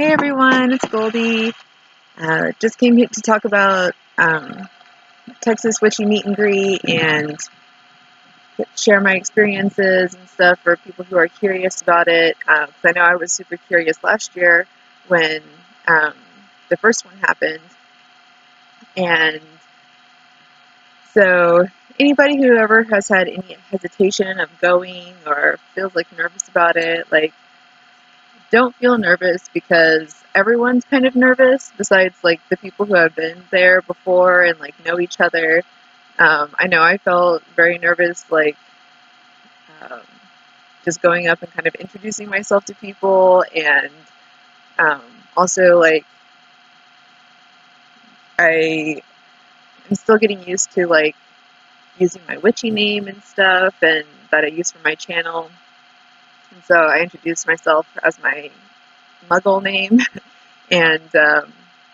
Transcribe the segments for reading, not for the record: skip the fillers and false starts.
Hey everyone, it's Goldie. Just came here to talk about Texas Witchy meet and greet and share my experiences and stuff for people who are curious about it. Because I know I was super curious last year when the first one happened. And so anybody who ever has had any hesitation of going or feels like nervous about it, like, don't feel nervous because everyone's kind of nervous besides like the people who have been there before and like know each other. I know I felt very nervous, like um, just going up and kind of introducing myself to people, and um, also like I am still getting used to like using my witchy name and stuff, and that I use for my channel. And so I introduced myself as my Muggle name, and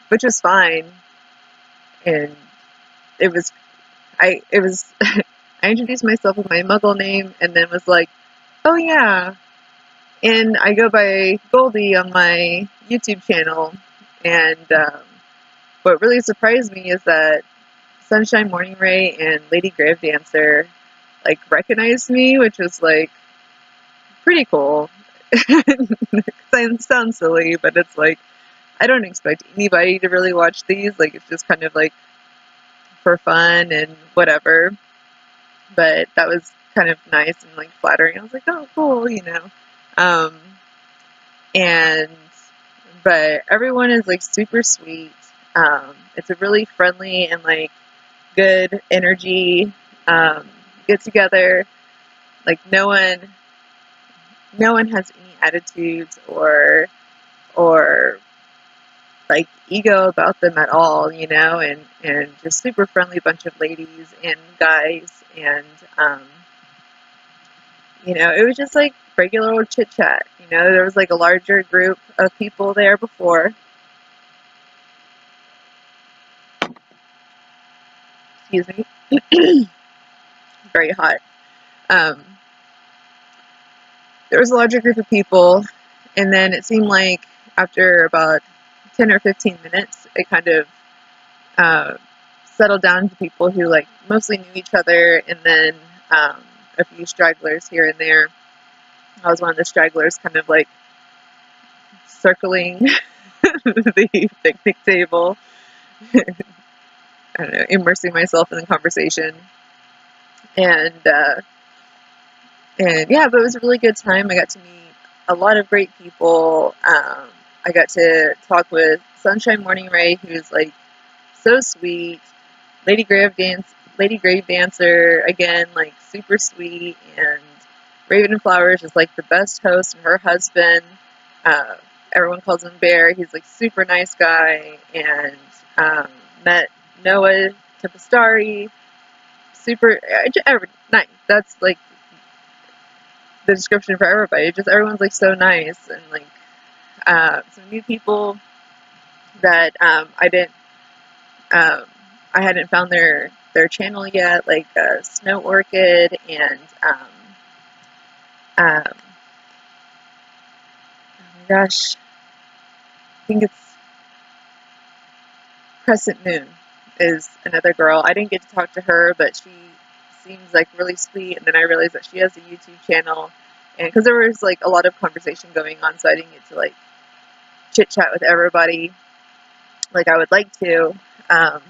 which was fine. And it was it was I introduced myself with my Muggle name, and then was like, oh yeah, and I go by Goldie on my YouTube channel. And what really surprised me is that Sunshine Morning Ray and Lady Gravedancer like recognized me, which was like pretty cool. It sounds silly, but it's like I don't expect anybody to really watch these. Like, it's just kind of like for fun and whatever. But that was kind of nice and like flattering. I was like, oh, cool, you know. Um, and but everyone is like super sweet. It's a really friendly and like good energy get together. Like no one has any attitudes or like ego about them at all, you know, and just super friendly bunch of ladies and guys. And you know, it was just like regular old chit chat. You know, there was like a larger group of people there before. Excuse me. Very hot. Um, there was a larger group of people, and then it seemed like after about 10 or 15 minutes, it kind of uh, settled down to people who like mostly knew each other, and then um, a few stragglers here and there. I was one of the stragglers, kind of like circling the picnic table. I don't know, immersing myself in the conversation, and yeah, but it was a really good time. I got to meet a lot of great people. I got to talk with Sunshine Morning Ray, who's like so sweet. Lady Grave Dancer, again, like super sweet, and Raven Flowers is like the best host, and her husband, uh, everyone calls him Bear. He's like super nice guy, and met Noah Tempestari, super nice. That's like the description for everybody. Just everyone's like so nice, and like some new people that um, I hadn't found their channel yet, like Snow Orchid and oh my gosh, I think it's Crescent Moon is another girl. I didn't get to talk to her, but she seems like really sweet. And then I realized that she has a YouTube channel, and because there was like a lot of conversation going on, so I didn't get to like chit chat with everybody like I would like to. Um,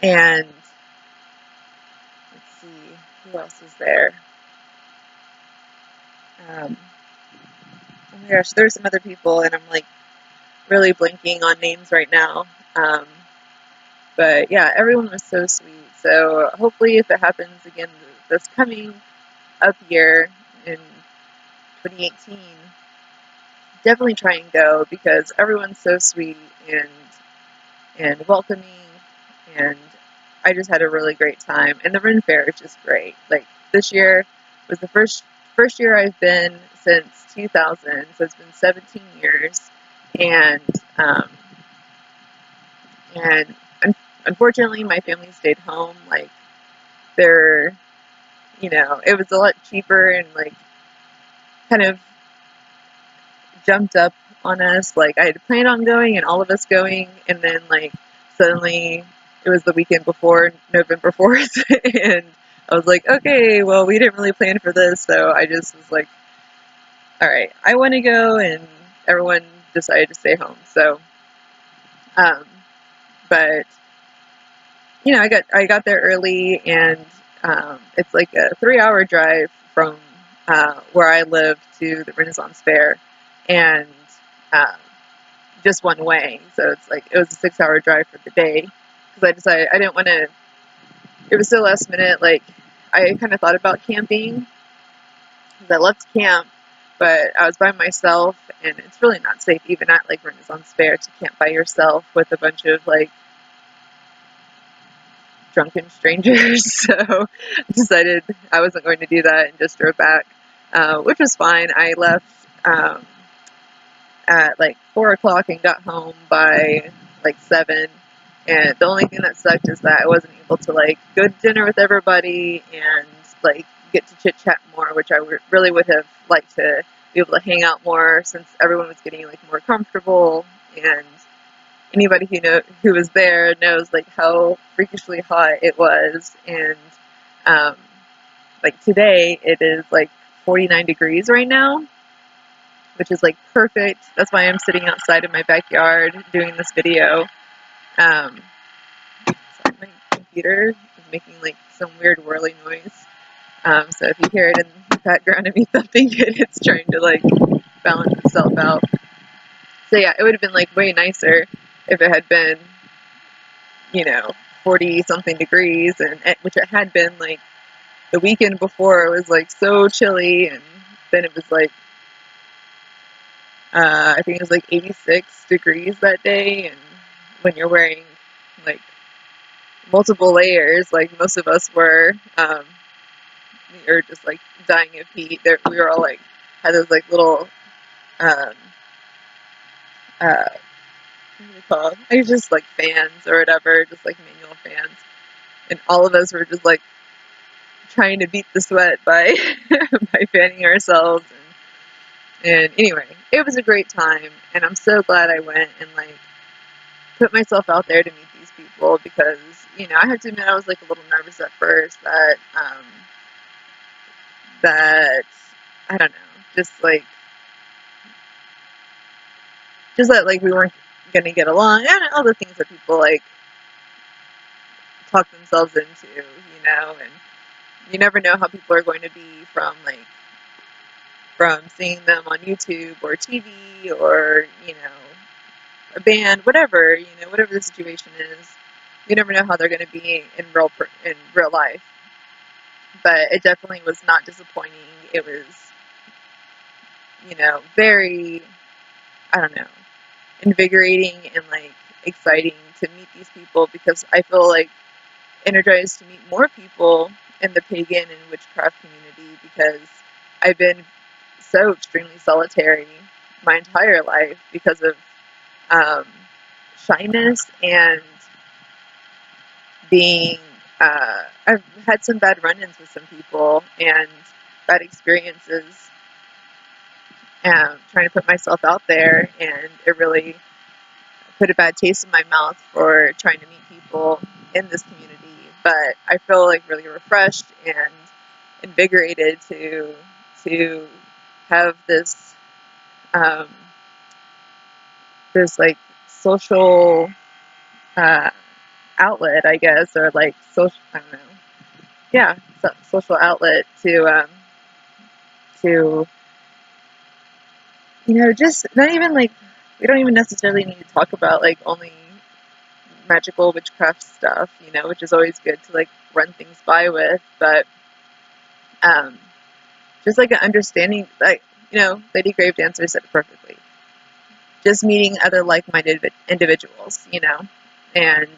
and let's see, who else is there? Um, oh my gosh, there's some other people, and I'm like really blanking on names right now. Um, but yeah, everyone was so sweet. So hopefully, if it happens again this coming up year in 2018, definitely try and go because everyone's so sweet and welcoming, and I just had a really great time. And the Ren Fair is just great. Like, this year was the first year I've been since 2000, so it's been 17 years, and um, and unfortunately my family stayed home. Like, they're, you know, it was a lot cheaper and like kind of jumped up on us. Like, I had planned on going and all of us going, and then, like, suddenly it was the weekend before November 4th, and I was like, okay, well, we didn't really plan for this, so I just was like, all right, I want to go, and everyone decided to stay home. So, but you know, I got there early, and it's like a 3-hour drive from where I live to the Renaissance Fair, and um, just one way. So it's like it was a 6-hour drive for the day because I decided I didn't want to. It was so last minute. Like, I kind of thought about camping because I love to camp, but I was by myself, and it's really not safe even at like Renaissance Fair to camp by yourself with a bunch of like drunken strangers. So I decided I wasn't going to do that and just drove back, which was fine. I left at like 4 o'clock and got home by like 7. And the only thing that sucked is that I wasn't able to like go to dinner with everybody and like get to chit chat more, which I really would have liked to be able to hang out more since everyone was getting like more comfortable. And anybody who was there knows like how freakishly hot it was. And um, like today it is like 49 degrees right now, which is like perfect. That's why I'm sitting outside in my backyard doing this video. Um, sorry, my computer is making like some weird whirly noise. So if you hear it in the background of me thumping it, it's trying to like balance itself out. So yeah, it would have been like way nicer if it had been, you know, 40 something degrees, and which it had been like the weekend before. It was like so chilly, and then it was like I think it was like 86 degrees that day, and when you're wearing like multiple layers, like most of us were, we were just like dying of heat. There, we were all like had those like little um, what do you call it? Like just like fans or whatever, just like manual fans, and all of us were just like trying to beat the sweat by by fanning ourselves. And anyway, it was a great time, and I'm so glad I went and like put myself out there to meet these people because, you know, I have to admit I was like a little nervous at first that I don't know, just that like we weren't gonna get along, and all the things that people like talk themselves into, you know, and you never know how people are going to be from seeing them on YouTube or TV or, you know, a band, whatever, you know, whatever the situation is. You never know how they're going to be in real life. But it definitely was not disappointing. It was, you know, very, I don't know, invigorating and like exciting to meet these people because I feel like energized to meet more people in the pagan and witchcraft community because I've been so extremely solitary my entire life because of um, shyness and being. I've had some bad run-ins with some people and bad experiences trying to put myself out there, and it really put a bad taste in my mouth for trying to meet people in this community. But I feel like really refreshed and invigorated to have um, this like social uh, outlet, I guess, or like social, I don't know, yeah, social outlet to you know, just not even like we don't even necessarily need to talk about like only magical witchcraft stuff, you know, which is always good to like run things by with, but um, just like an understanding, like, you know, Lady Grave Dancer said it perfectly. Just meeting other like-minded individuals, you know, and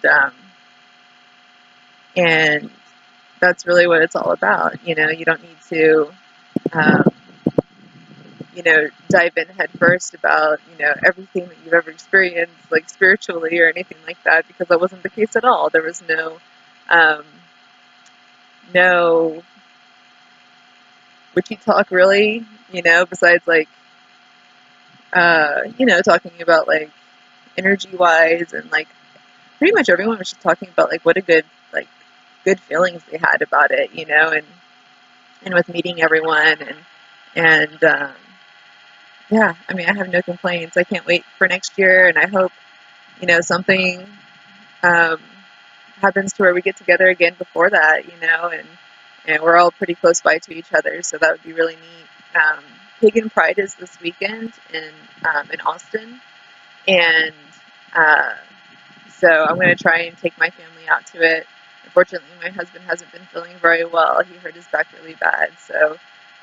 and that's really what it's all about. You know, you don't need to, um, you know, dive in head first about, you know, everything that you've ever experienced, like spiritually or anything like that, because that wasn't the case at all. There was um, no witchy talk really, you know, besides like talking about like energy wise, and like pretty much everyone was just talking about like what a good feelings they had about it, and with meeting everyone, and yeah, I mean, I have no complaints. I can't wait for next year, and I hope something um, happens to where we get together again before that, and we're all pretty close by to each other, so that would be really neat. Pagan Pride is this weekend in Austin, and uh, so I'm going to try and take my family out to it. Unfortunately, my husband hasn't been feeling very well. He hurt his back really bad, so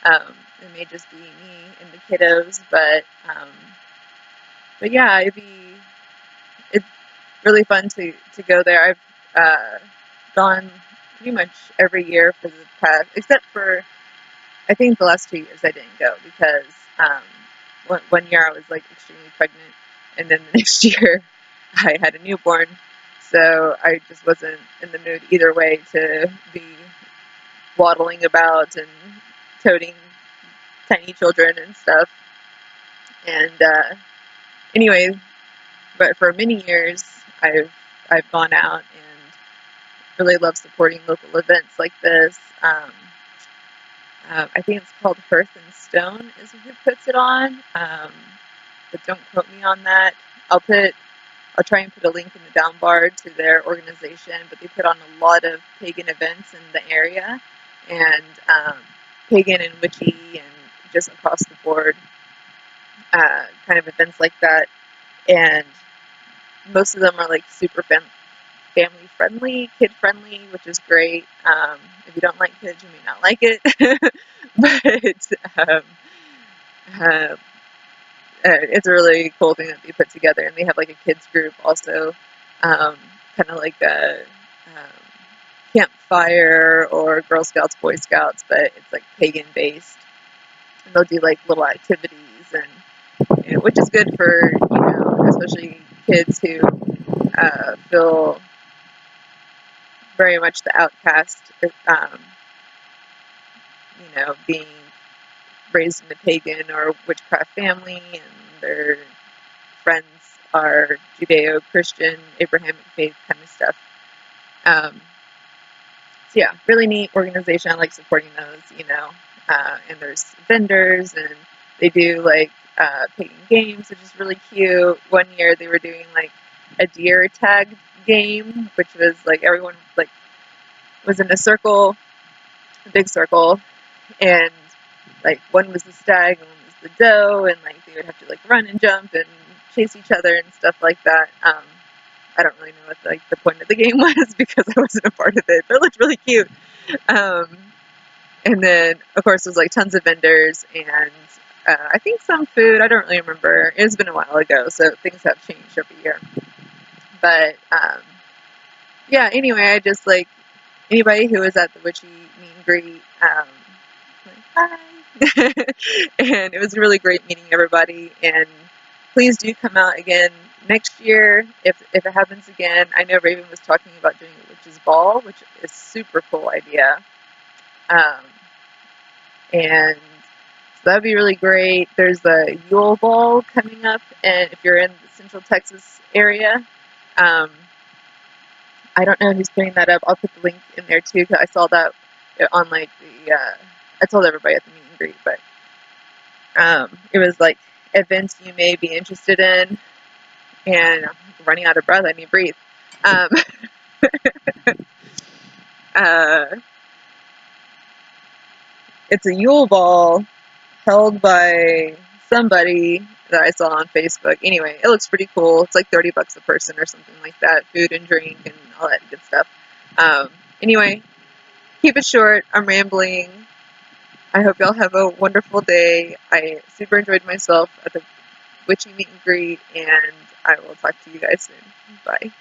it may just be me and the kiddos. But yeah, it's really fun to go there. I've gone pretty much every year for the past, except for I think the last 2 years I didn't go because one year I was like extremely pregnant, and then the next year I had a newborn, so I just wasn't in the mood either way to be waddling about and toting tiny children and stuff. And anyway, but for many years I've gone out and really love supporting local events like this. I think it's called Hearth and Stone is who puts it on, but don't quote me on that. I'll try and put a link in the down bar to their organization, but they put on a lot of pagan events in the area, and pagan and witchy and just across the board kind of events like that. And most of them are like super family friendly, kid friendly, which is great. If you don't like kids, you may not like it, but uh, it's a really cool thing that they put together. And they have like a kids group also, kind of like a campfire or Girl Scouts, Boy Scouts, but it's like pagan based. And they'll do like little activities, and which is good for especially kids who feel very much the outcast, being raised in a pagan or witchcraft family, and their friends are Judeo-Christian, Abrahamic faith kind of stuff. So yeah, really neat organization. I like supporting those. And there's vendors, and they do like pagan games, which is really cute. One year they were doing like a deer tag game, which was like everyone like was in a circle, a big circle, and like one was the stag and one was the doe, and like they would have to like run and jump and chase each other and stuff like that. I don't really know what like the point of the game was because I wasn't a part of it, but it looked really cute. And then of course there's like tons of vendors, and I think some food. I don't really remember. It's been a while ago, so things have changed every year. But yeah. Anyway, I just like anybody who was at the witchy meet and greet. Like, hi. And it was really great meeting everybody. And please do come out again next year if it happens again. I know Raven was talking about doing a witch's ball, which is a super cool idea. And so that'd be really great. There's the Yule Ball coming up, and if you're in the Central Texas area, I don't know who's putting that up. I'll put the link in there too, because I saw that on like I told everybody at the meet and greet, but it was like events you may be interested in, and I'm running out of breath. I need to breathe. Um, it's a Yule Ball held by somebody that I saw on Facebook. Anyway, it looks pretty cool. It's like $30 a person or something like that. Food and drink and all that good stuff. Anyway, keep it short. I'm rambling. I hope y'all have a wonderful day. I super enjoyed myself at the witchy meet and greet, and I will talk to you guys soon. Bye.